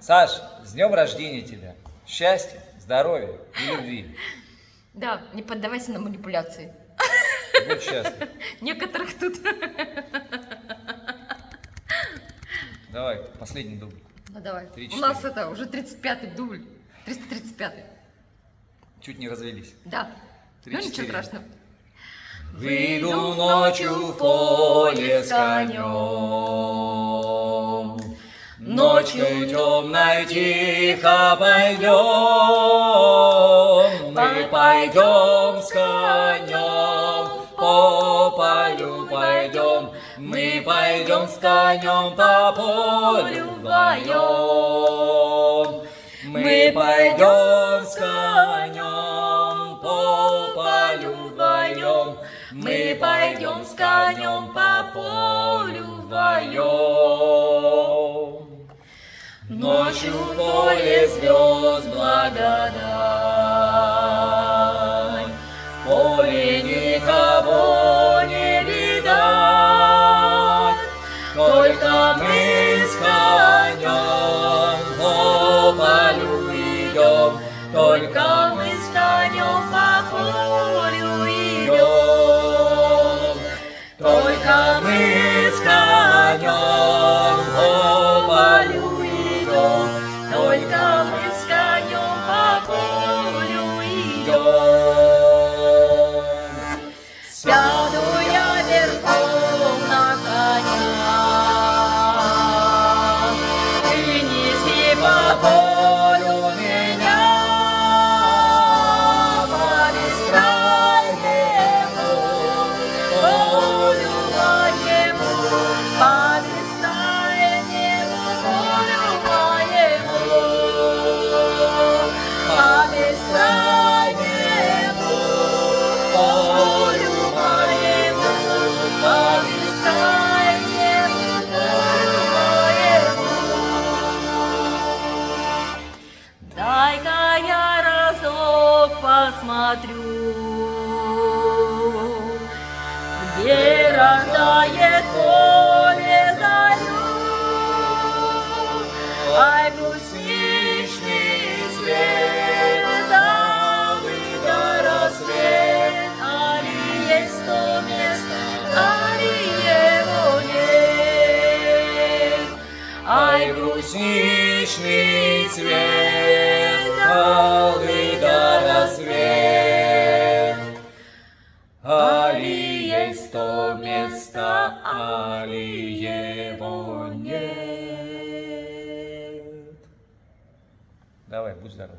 Саш, с днем рождения тебя. Счастья, здоровья и любви. Да, не поддавайся на манипуляции. Будь счастлив. Некоторых тут. Давай, последний дубль. Ну давай. 3-4. У нас это уже 35-й дубль. 335-й. Чуть не развелись. Да. 3-4. Ну ничего страшного. Выйду ночью в поле с конем, ночью темной тихо пойдем, мы пойдем с конем, по полю пойдем, мы пойдем с конем по полю вдвоем, мы пойдем с конем по полю вдвоем, мы пойдем с конем по полю вдвоем. Ночью в поле звезд благодать, в поле никого не видать, только мы с конем по полю идем, только мы с конем по полю идем, только мы с конем по полю идем, только мы с конем по полю идем. Сяду я верхом на коня, ты неси по полю меня, по бескрайнему полю моему, по бескрайнему полю моему, по бескрайнему полю моему, по бескрайнему полю моему. Дай-ка я разок посмотрю, где рождает поле зарю. Ай, брусничный свет, алый до рассвет, али есть то место, али его нет. Ай, брусничный цвет, алый до рассвет, али есть то место, али его нет. Давай, будь здоров.